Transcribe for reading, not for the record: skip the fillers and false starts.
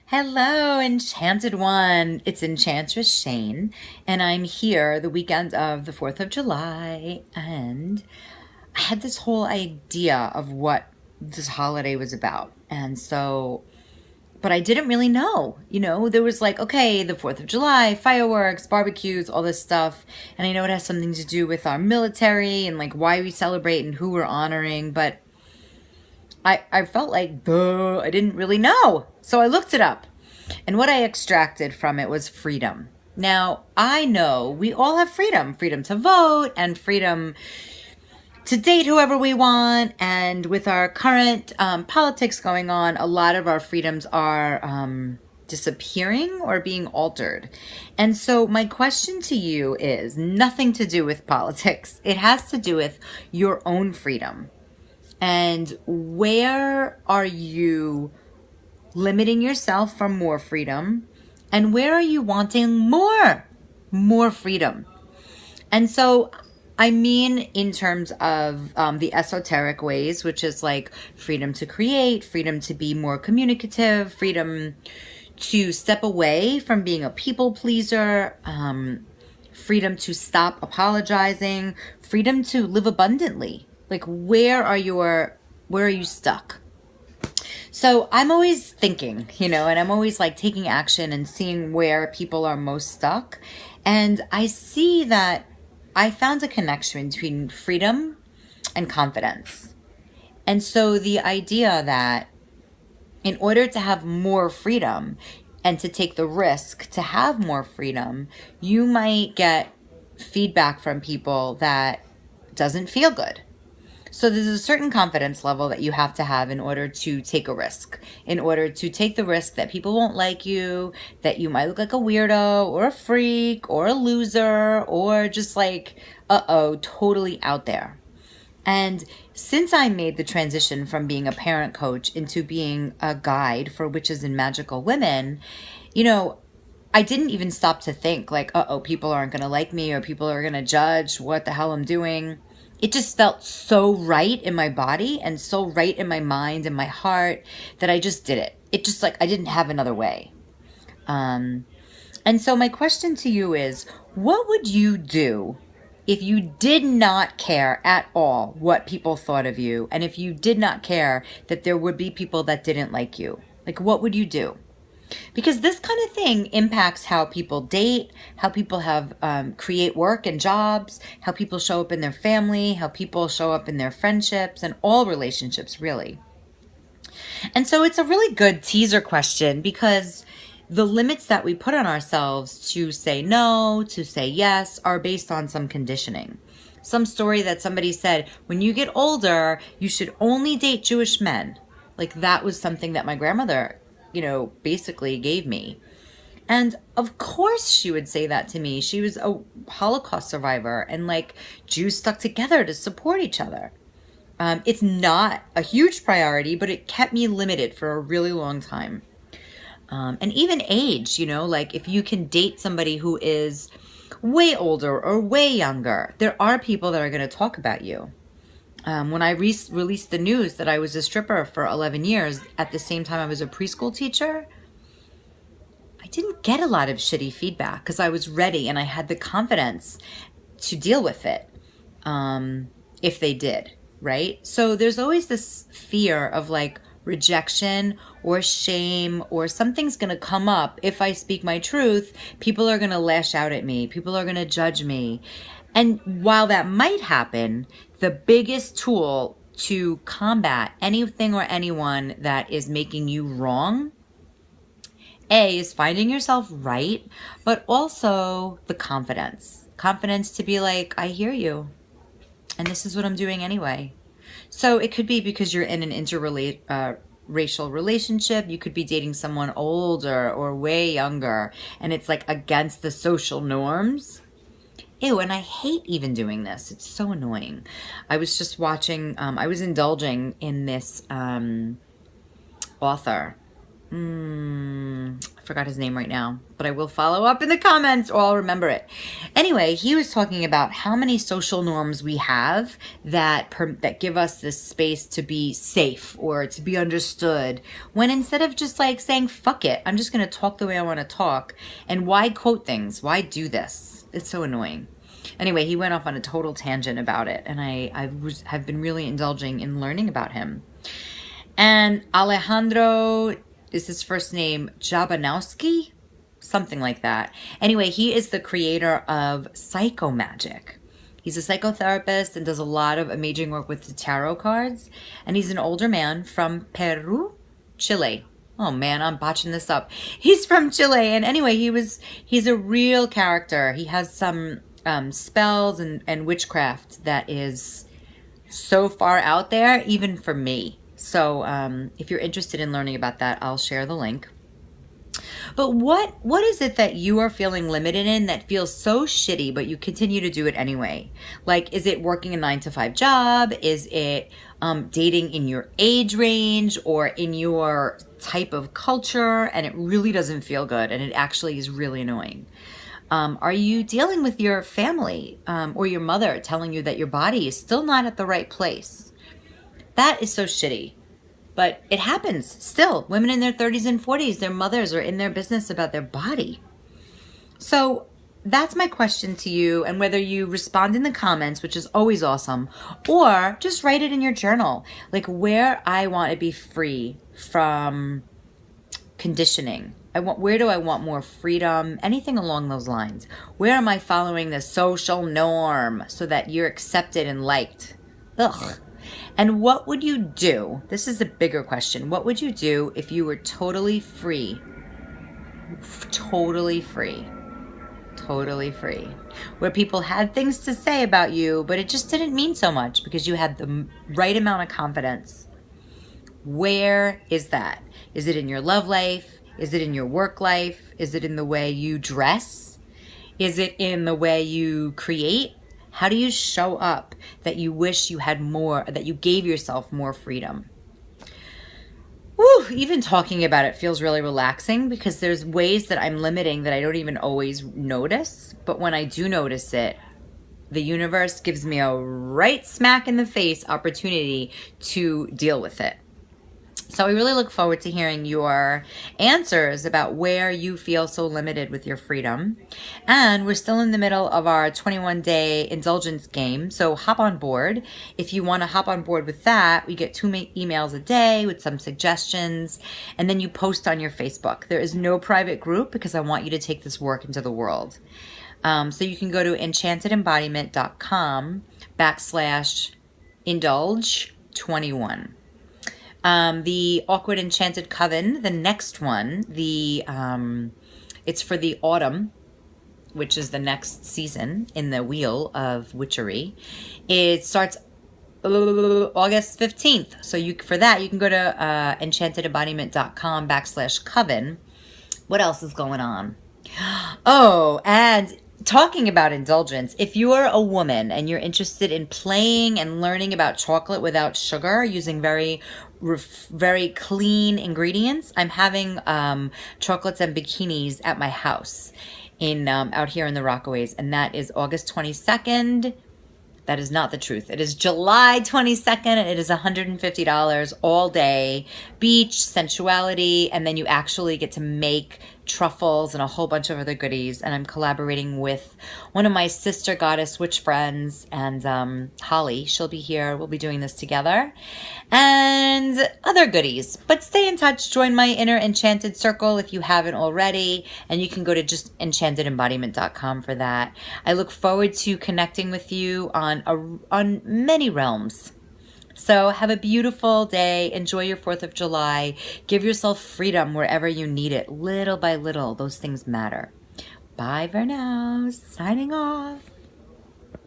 Hello, Enchanted One. It's Enchantress Shane, and I'm here the weekend of the 4th of July, and I had this whole idea of what this holiday was about. But I didn't really know. There was like, okay, the 4th of July, fireworks, barbecues, all this stuff. And I know it has something to do with our military and like why we celebrate and who we're honoring, but I felt like, duh, I didn't really know. So I looked it up. And what I extracted from it was freedom. Now, I know we all have freedom to vote and freedom to date whoever we want. And with our current politics going on, a lot of our freedoms are disappearing or being altered. And so my question to you is nothing to do with politics. It has to do with your own freedom. And where are you limiting yourself from more freedom? And where are you wanting more freedom? And so, I mean, in terms of the esoteric ways, which is like freedom to create, freedom to be more communicative, freedom to step away from being a people pleaser, freedom to stop apologizing, freedom to live abundantly. Like, where are you stuck? So I'm always thinking, and I'm always like taking action and seeing where people are most stuck. And I see that I found a connection between freedom and confidence. And so the idea that in order to have more freedom and to take the risk to have more freedom, you might get feedback from people that doesn't feel good. So there's a certain confidence level that you have to have in order to take a risk, in order to take the risk that people won't like you, that you might look like a weirdo or a freak or a loser or just like, totally out there. And since I made the transition from being a parent coach into being a guide for witches and magical women, I didn't even stop to think like, people aren't going to like me or people are going to judge what the hell I'm doing. It just felt so right in my body and so right in my mind and my heart that I just did it. It just like I didn't have another way. And so my question to you is, what would you do if you did not care at all what people thought of you, and if you did not care that there would be people that didn't like you? Like, what would you do? Because this kind of thing impacts how people date, how people have create work and jobs, how people show up in their family, how people show up in their friendships, and all relationships, really. And so it's a really good teaser question because the limits that we put on ourselves to say no, to say yes, are based on some conditioning. Some story that somebody said, when you get older, you should only date Jewish men. Like that was something that my grandmother basically gave me. And of course she would say that to me. She was a Holocaust survivor and like Jews stuck together to support each other. It's not a huge priority, but it kept me limited for a really long time. And even age, like if you can date somebody who is way older or way younger, there are people that are going to talk about you. When I released the news that I was a stripper for 11 years, at the same time I was a preschool teacher, I didn't get a lot of shitty feedback because I was ready and I had the confidence to deal with it if they did, right? So there's always this fear of like rejection or shame or something's going to come up. If I speak my truth, people are going to lash out at me. People are going to judge me. And while that might happen, the biggest tool to combat anything or anyone that is making you wrong, is finding yourself right, but also the confidence. Confidence to be like, I hear you, and this is what I'm doing anyway. So it could be because you're in an interracial relationship. You could be dating someone older or way younger, and it's like against the social norms. Ew, and I hate even doing this. It's so annoying. I was just watching, I was indulging in this author. I forgot his name right now, but I will follow up in the comments or I'll remember it. Anyway, he was talking about how many social norms we have that give us this space to be safe or to be understood, when instead of just like saying, fuck it, I'm just going to talk the way I want to talk. And why quote things? Why do this? It's so annoying. Anyway, he went off on a total tangent about it, and I've been really indulging in learning about him. And Alejandro is his first name, Jabanowski? Something like that. Anyway, he is the creator of psychomagic. He's a psychotherapist and does a lot of amazing work with the tarot cards. And he's an older man from Peru, Chile. Oh man, I'm botching this up. He's from Chile. And anyway, he's a real character. He has some spells and witchcraft that is so far out there, even for me. So if you're interested in learning about that, I'll share the link. But what is it that you are feeling limited in that feels so shitty, but you continue to do it anyway? Like, is it working a 9-to-5 job? Is it dating in your age range or in your type of culture? And it really doesn't feel good, and it actually is really annoying. Are you dealing with your family or your mother telling you that your body is still not at the right place? That is so shitty. But it happens still. Women in their 30s and 40s, their mothers are in their business about their body. So that's my question to you. And whether you respond in the comments, which is always awesome, or just write it in your journal. Like, where I want to be free from conditioning. Where do I want more freedom? Anything along those lines. Where am I following the social norm so that you're accepted and liked? Ugh. And what would you do? This is the bigger question. What would you do if you were totally free? Totally free. Totally free. Where people had things to say about you, but it just didn't mean so much because you had the right amount of confidence. Where is that? Is it in your love life? Is it in your work life? Is it in the way you dress? Is it in the way you create? How do you show up that you wish you had more, that you gave yourself more freedom? Woo, even talking about it feels really relaxing because there's ways that I'm limiting that I don't even always notice. But when I do notice it, the universe gives me a right smack in the face opportunity to deal with it. So I really look forward to hearing your answers about where you feel so limited with your freedom. And we're still in the middle of our 21-day indulgence game, so hop on board. If you want to hop on board with that, we get 2 emails a day with some suggestions, and then you post on your Facebook. There is no private group because I want you to take this work into the world. So you can go to enchantedembodiment.com/indulge21. The Awkward Enchanted Coven, the next one, it's for the autumn, which is the next season in the Wheel of Witchery. It starts August 15th. So for that, you can go to enchantedembodiment.com/coven. What else is going on? Oh, and talking about indulgence, if you are a woman and you're interested in playing and learning about chocolate without sugar using very clean ingredients, I'm having chocolates and bikinis at my house out here in the Rockaways, and that is August 22nd. That is not the truth. It is July 22nd, and it is $150 all day. Beach, sensuality, and then you actually get to make truffles and a whole bunch of other goodies. And I'm collaborating with one of my sister goddess witch friends, and Holly. She'll be here. We'll be doing this together. And other goodies. But stay in touch. Join my inner enchanted circle if you haven't already. And you can go to just enchantedembodiment.com for that. I look forward to connecting with you on many realms. So have a beautiful day. Enjoy your 4th of July. Give yourself freedom wherever you need it. Little by little, those things matter. Bye for now. Signing off.